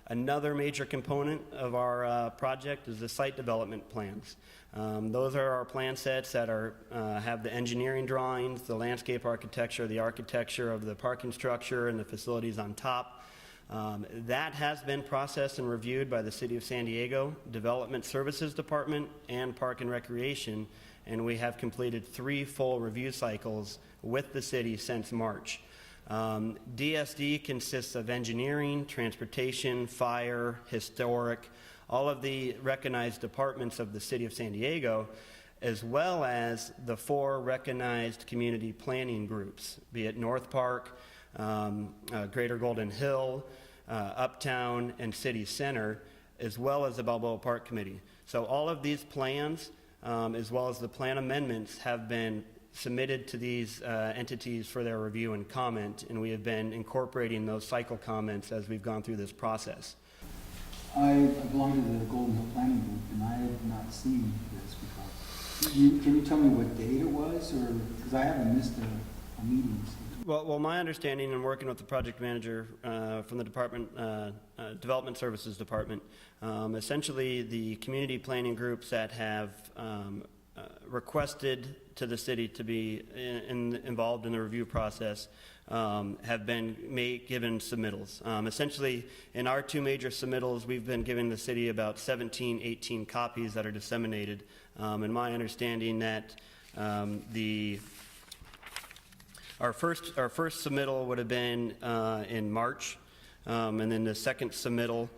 Another major component of our project is the site development plans. Those are our plan sets that have the engineering drawings, the landscape architecture, the architecture of the parking structure and the facilities on top. That has been processed and reviewed by the City of San Diego, Development Services Department, and Park and Recreation, and we have completed 3 full review cycles with the city since March. DSD consists of engineering, transportation, fire, historic, all of the recognized departments of the City of San Diego, as well as the 4 recognized community planning groups, be it North Park, Greater Golden Hill, Uptown, and City Center, as well as the Balboa Park Committee. So all of these plans, as well as the plan amendments, have been submitted to these entities for their review and comment, and we have been incorporating those cycle comments as we've gone through this process. I belong to the Golden Hill Planning Group, and I have not seen this before. Can you tell me what date it was, or because I haven't missed a meeting? Well, my understanding in working with the project manager from the department, Development Services Department, essentially the community planning groups that have requested to the city to be involved in the review process have been given submittals. Essentially, in our 2 major submittals, we've been giving the city about 17, 18 copies that are disseminated. And my understanding that our first submittal would have been in March, and then the second submittal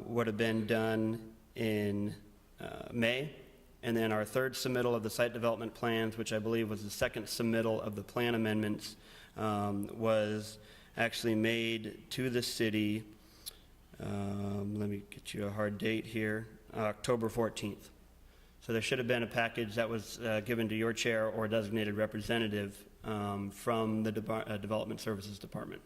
would have been done in May. And then our 3rd submittal of the site development plans, which I believe was the 2nd submittal of the plan amendments, was actually made to the city, let me get you a hard date here, October 14th. So there should have been a package that was given to your chair or designated representative from the Development Services Department.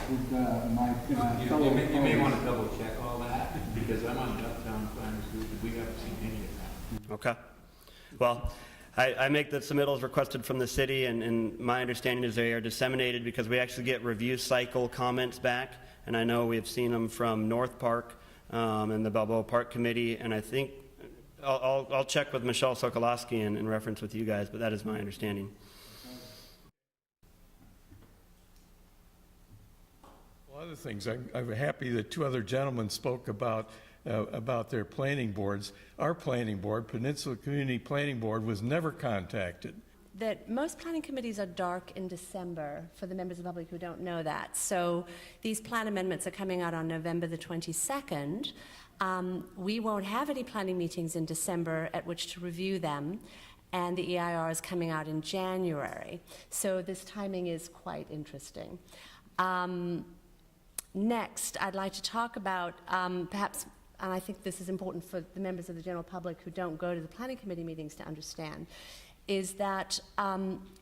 With, you may want to double check all that, because I'm on the Uptown Planners Group and we haven't seen any of that. Okay. Well, I make the submittals requested from the city, and my understanding is they are disseminated because we actually get review cycle comments back, and I know we've seen them from North Park and the Balboa Park Committee, and I think I'll check with Michelle Sokolowski in reference with you guys, but that is my understanding. Other things. I'm happy that 2 other gentlemen spoke about their planning boards. Our planning board, Peninsula Community Planning Board, was never contacted. That most planning committees are dark in December, for the members of the public who don't know that. So these plan amendments are coming out on November the 22nd. We won't have any planning meetings in December at which to review them, and the EIR is coming out in January. So this timing is quite interesting. Next, I'd like to talk about perhaps, and I think this is important for the members of the general public who don't go to the planning committee meetings to understand, is that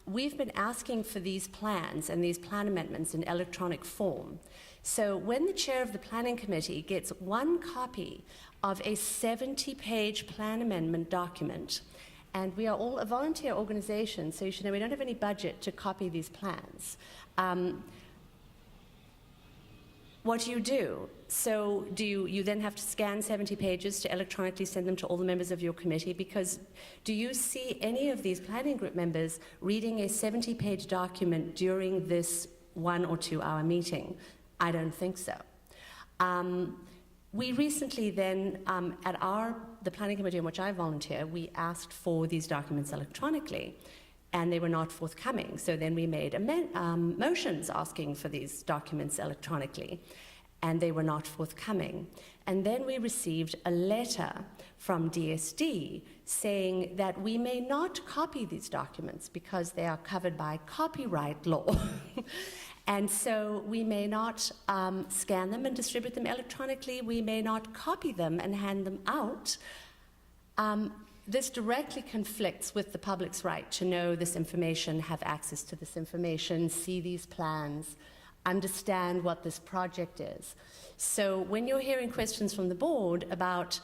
we've been asking for these plans and these plan amendments in electronic form. So when the chair of the planning committee gets 1 copy of a 70-page plan amendment document, and we are all a volunteer organization, so you should know we don't have any budget to copy these plans. What do you do? So do you then have to scan 70 pages to electronically send them to all the members of your committee? Because do you see any of these planning group members reading a 70-page document during this 1 or 2 hour meeting? I don't think so. We recently then, at the planning committee in which I volunteer, we asked for these documents electronically, and they were not forthcoming. So then we made motions asking for these documents electronically, and they were not forthcoming. And then we received a letter from DSD saying that we may not copy these documents because they are covered by copyright law. And so we may not scan them and distribute them electronically. We may not copy them and hand them out. This directly conflicts with the public's right to know this information, have access to this information, see these plans, understand what this project is. So when you're hearing questions from the board about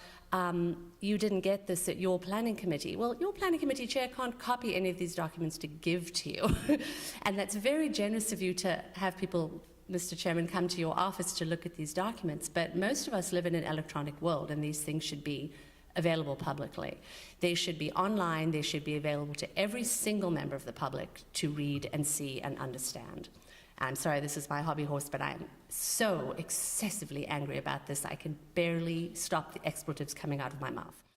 you didn't get this at your planning committee, well, your planning committee chair can't copy any of these documents to give to you. And that's very generous of you to have people Mr. Chairman, come to your office to look at these documents, but most of us live in an electronic world, and these things should be available publicly. They should be online. They should be available to every single member of the public to read and see and understand. I'm sorry, this is my hobby horse, but I'm so excessively angry about this, I can barely stop the expletives coming out of my mouth.